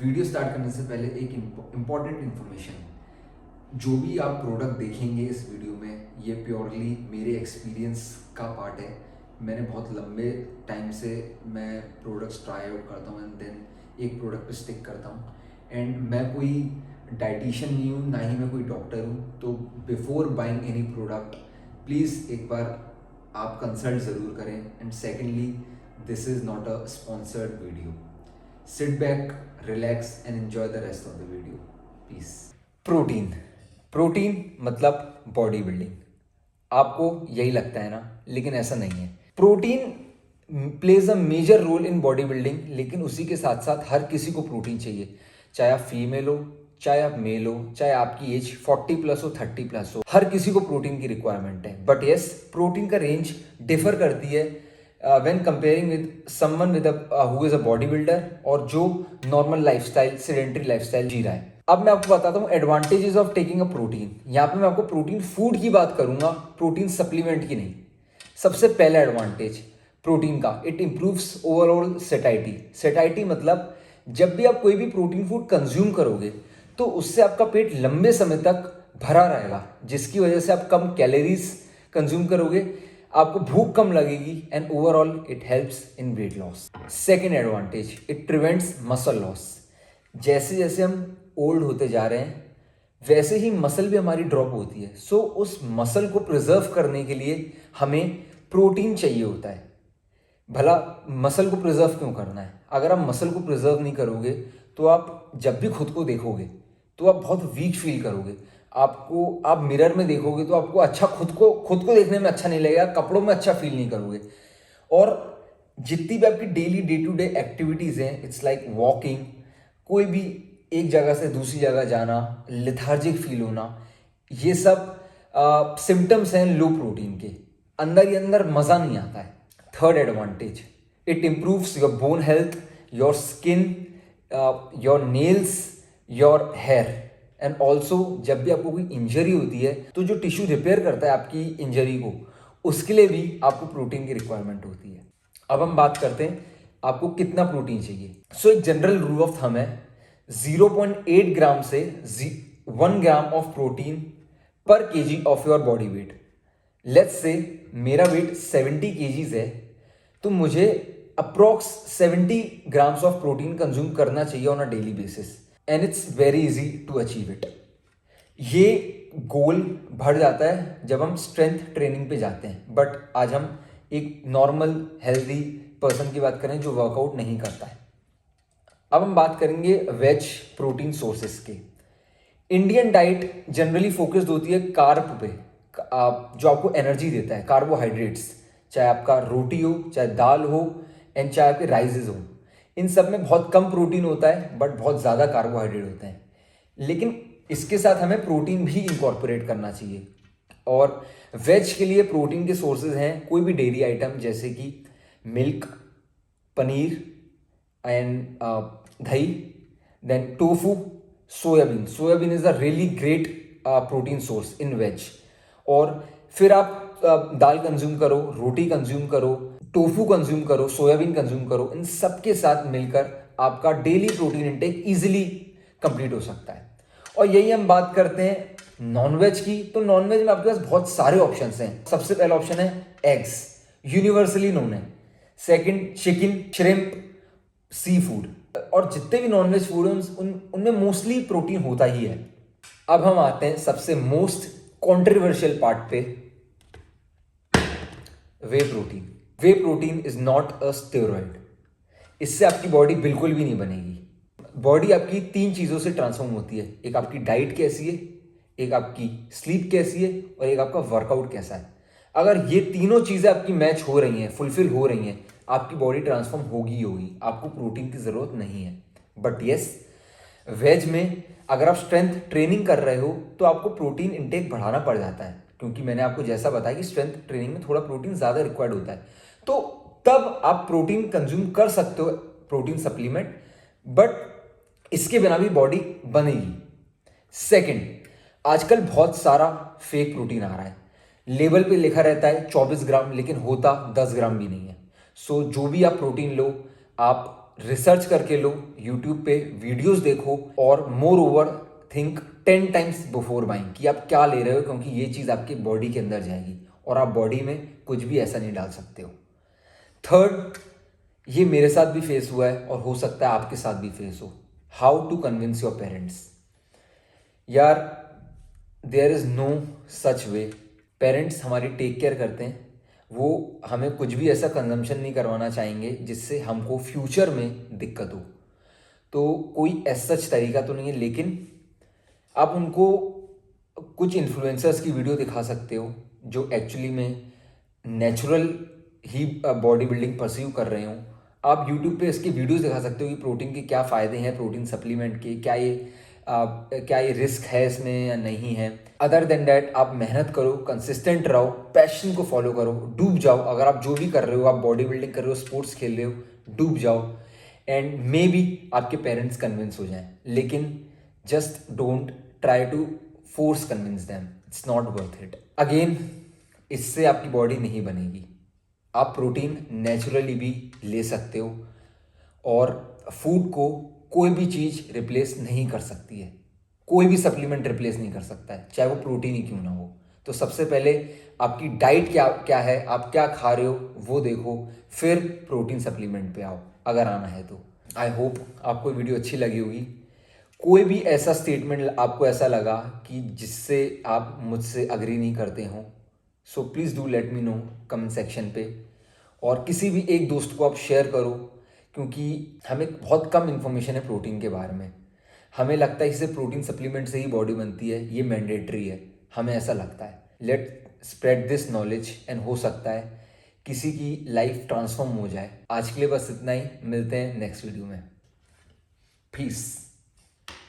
Video start करने से पहले एक इम्पॉर्टेंट इन्फॉर्मेशन। जो भी आप प्रोडक्ट देखेंगे इस वीडियो में, ये प्योरली मेरे एक्सपीरियंस का पार्ट है। मैंने बहुत लंबे टाइम से मैं प्रोडक्ट्स ट्राई आउट करता हूँ एंड देन एक प्रोडक्ट पे स्टिक करता हूँ। एंड मैं कोई डाइटिशियन नहीं हूँ, ना ही मैं कोई डॉक्टर हूँ। तो before buying any product please एक बार आप कंसल्ट ज़रूर करें। And secondly, this is not a sponsored video. Sit back, relax and enjoy the rest of the video. Peace. Protein मतलब बॉडी बिल्डिंग। आपको यही लगता है ना, लेकिन ऐसा नहीं है। Protein plays a major role in body building, लेकिन उसी के साथ साथ हर किसी को प्रोटीन चाहिए। चाहे आप फीमेल हो, चाहे आप मेल हो, चाहे आपकी एज 40 प्लस हो, 30 प्लस हो, हर किसी को प्रोटीन की रिक्वायरमेंट है। बट यस, प्रोटीन का रेंज डिफर करती है when comparing with someone with who is a body builder और जो नॉर्मल लाइफस्टाइल, सेडेंटरी लाइफस्टाइल जी रहा है। अब मैं आपको बताता हूँ advantages of taking a protein. यहाँ पे मैं आपको प्रोटीन फूड की बात करूंगा, प्रोटीन सप्लीमेंट की नहीं। सबसे पहला एडवांटेज प्रोटीन का, इट इंप्रूव्स ओवरऑल सेटाइटी। सेटाइटी मतलब जब भी आप कोई भी प्रोटीन फूड कंज्यूम करोगे तो उससे आपका पेट लंबे समय तक भरा रहेगा, जिसकी वजह से आप कम कैलोरीज कंज्यूम करोगे, आपको भूख कम लगेगी and overall it helps in weight loss. Second advantage, it prevents muscle loss. जैसे जैसे हम ओल्ड होते जा रहे हैं वैसे ही मसल भी हमारी ड्रॉप होती है। सो उस मसल को प्रिजर्व करने के लिए हमें प्रोटीन चाहिए होता है। भला मसल को प्रिजर्व क्यों करना है? अगर आप मसल को प्रिजर्व नहीं करोगे तो आप जब भी खुद को देखोगे तो आप बहुत वीक फील करोगे। आप मिरर में देखोगे तो आपको अच्छा खुद को देखने में अच्छा नहीं लगेगा, कपड़ों में अच्छा फील नहीं करोगे। और जितनी भी आपकी daily day to day activities हैं, इट्स लाइक वॉकिंग, कोई भी एक जगह से दूसरी जगह जाना, लेथार्जिक फील होना, ये सब सिम्टम्स हैं लो प्रोटीन के। अंदर ही अंदर मज़ा नहीं आता है। Third advantage, it improves your bone health, your skin, your nails, your hair. And also जब भी आपको कोई इंजरी होती है तो जो टिश्यू रिपेयर करता है आपकी इंजरी को, उसके लिए भी आपको प्रोटीन की रिक्वायरमेंट होती है। अब हम बात करते हैं आपको कितना प्रोटीन चाहिए। सो एक जनरल रूल ऑफ थंब है 0.8 ग्राम से 1 gram of protein per kg of your body weight. Let's say मेरा वेट 70 केजीज है तो मुझे approx 70 grams of protein consume करना चाहिए on a daily basis and it's very easy to achieve it. ये goal बढ़ जाता है जब हम स्ट्रेंथ ट्रेनिंग पे जाते हैं। बट आज हम एक नॉर्मल हेल्दी पर्सन की बात करें जो वर्कआउट नहीं करता है। अब हम बात करेंगे वेज प्रोटीन सोर्सेस के। इंडियन डाइट जनरली फोकस्ड होती है कार्ब पे, जो आपको एनर्जी देता है, कार्बोहाइड्रेट्स। चाहे आपका रोटी हो, चाहे दाल हो, एंड चाहे आपके राइसेस हो, इन सब में बहुत कम प्रोटीन होता है बट बहुत ज़्यादा कार्बोहाइड्रेट होते हैं। लेकिन इसके साथ हमें प्रोटीन भी इंकॉर्पोरेट करना चाहिए। और वेज के लिए प्रोटीन के सोर्सेज हैं कोई भी डेयरी आइटम, जैसे कि मिल्क, पनीर एंड दही, then tofu, soybean. Soybean is a really great protein source in veg. और फिर आप दाल कंज्यूम करो, रोटी कंज्यूम करो, टोफू कंज्यूम करो, सोयाबीन कंज्यूम करो, इन सब के साथ मिलकर आपका daily protein intake easily complete हो सकता है। और यही हम बात करते हैं नॉनवेज की। तो नॉनवेज में आपके पास बहुत सारे ऑप्शंस हैं। सबसे पहला ऑप्शन है एग्स, यूनिवर्सली नोन है। Second chicken, shrimp, sea food. और जितने भी नॉनवेज फूड हैं उनमें मोस्टली प्रोटीन होता ही है। अब हम आते हैं सबसे मोस्ट कॉन्ट्रोवर्शियल पार्ट पे, whey protein. Whey protein is not a steroid. इससे आपकी बॉडी बिल्कुल भी नहीं बनेगी। बॉडी आपकी 3 चीज़ों से ट्रांसफॉर्म होती है। एक आपकी डाइट कैसी है, एक आपकी स्लीप कैसी है, और एक आपका वर्कआउट कैसा है। अगर ये तीनों चीज़ें आपकी मैच हो रही हैं, फुलफिल हो रही हैं, आपकी बॉडी ट्रांसफॉर्म होगी ही होगी। आपको प्रोटीन की ज़रूरत नहीं है। बट यस, वेज में अगर आप स्ट्रेंथ ट्रेनिंग कर रहे हो तो आपको प्रोटीन इंटेक बढ़ाना पड़ जाता है, क्योंकि मैंने आपको जैसा बताया कि स्ट्रेंथ ट्रेनिंग में थोड़ा प्रोटीन ज़्यादा रिक्वायर्ड होता है। तो तब आप प्रोटीन कंज्यूम कर सकते हो, प्रोटीन सप्लीमेंट, बट इसके बिना भी बॉडी बनेगी। सेकंड, आजकल बहुत सारा फेक प्रोटीन आ रहा है। लेबल पे लिखा रहता है 24 ग्राम, लेकिन होता 10 ग्राम भी नहीं है। सो जो भी आप प्रोटीन लो, आप रिसर्च करके लो, यूट्यूब पे वीडियोस देखो और more over think 10 times before buying कि आप क्या ले रहे हो, क्योंकि ये चीज़ आपकी बॉडी के अंदर जाएगी और आप बॉडी में कुछ भी ऐसा नहीं डाल सकते हो। थर्ड, ये मेरे साथ भी फेस हुआ है और हो सकता है आपके साथ भी फेस हो। How to convince your parents. यार, there is no such way. Parents हमारी टेक केयर करते हैं, वो हमें कुछ भी ऐसा कंजम्पशन नहीं करवाना चाहेंगे जिससे हमको फ्यूचर में दिक्कत हो। तो कोई ऐसा सच तरीका तो नहीं है, लेकिन आप उनको कुछ इन्फ्लुएंसर्स की वीडियो दिखा सकते हो जो एक्चुअली में नेचुरल ही बॉडी बिल्डिंग परस्यू कर रहे हो। आप यूट्यूब पे इसके वीडियोस दिखा सकते हो कि प्रोटीन के क्या फ़ायदे हैं, प्रोटीन सप्लीमेंट के क्या ये रिस्क है इसमें या नहीं है। अदर देन डैट आप मेहनत करो, कंसिस्टेंट रहो, पैशन को फॉलो करो, डूब जाओ। अगर आप जो भी कर रहे हो, आप बॉडी बिल्डिंग कर रहे हो, स्पोर्ट्स खेल रहे हो, डूब जाओ एंड मे बी आपके पेरेंट्स कन्विंस हो जाएं। लेकिन just don't try to force convince them, it's not worth it. Again, इससे आपकी बॉडी नहीं बनेगी। आप प्रोटीन नेचुरली भी ले सकते हो और फूड को कोई भी चीज़ रिप्लेस नहीं कर सकती है, कोई भी सप्लीमेंट रिप्लेस नहीं कर सकता है, चाहे वो प्रोटीन ही क्यों ना हो। तो सबसे पहले आपकी डाइट क्या क्या है, आप क्या खा रहे हो वो देखो, फिर प्रोटीन सप्लीमेंट पे आओ अगर आना है तो। आई होप आपको वीडियो अच्छी लगी होगी। कोई भी ऐसा स्टेटमेंट आपको ऐसा लगा कि जिससे आप मुझसे अग्री नहीं करते हो, so please do let me know comment section पे। और किसी भी एक दोस्त को आप शेयर करो, क्योंकि हमें बहुत कम इन्फॉर्मेशन है प्रोटीन के बारे में। हमें लगता है कि सिर्फ प्रोटीन सप्लीमेंट से ही बॉडी बनती है, ये मैंडेटरी है, हमें ऐसा लगता है। Let spread this knowledge and हो सकता है किसी की लाइफ ट्रांसफॉर्म हो जाए। आज के लिए बस इतना ही, मिलते हैं नेक्स्ट वीडियो में। पीस।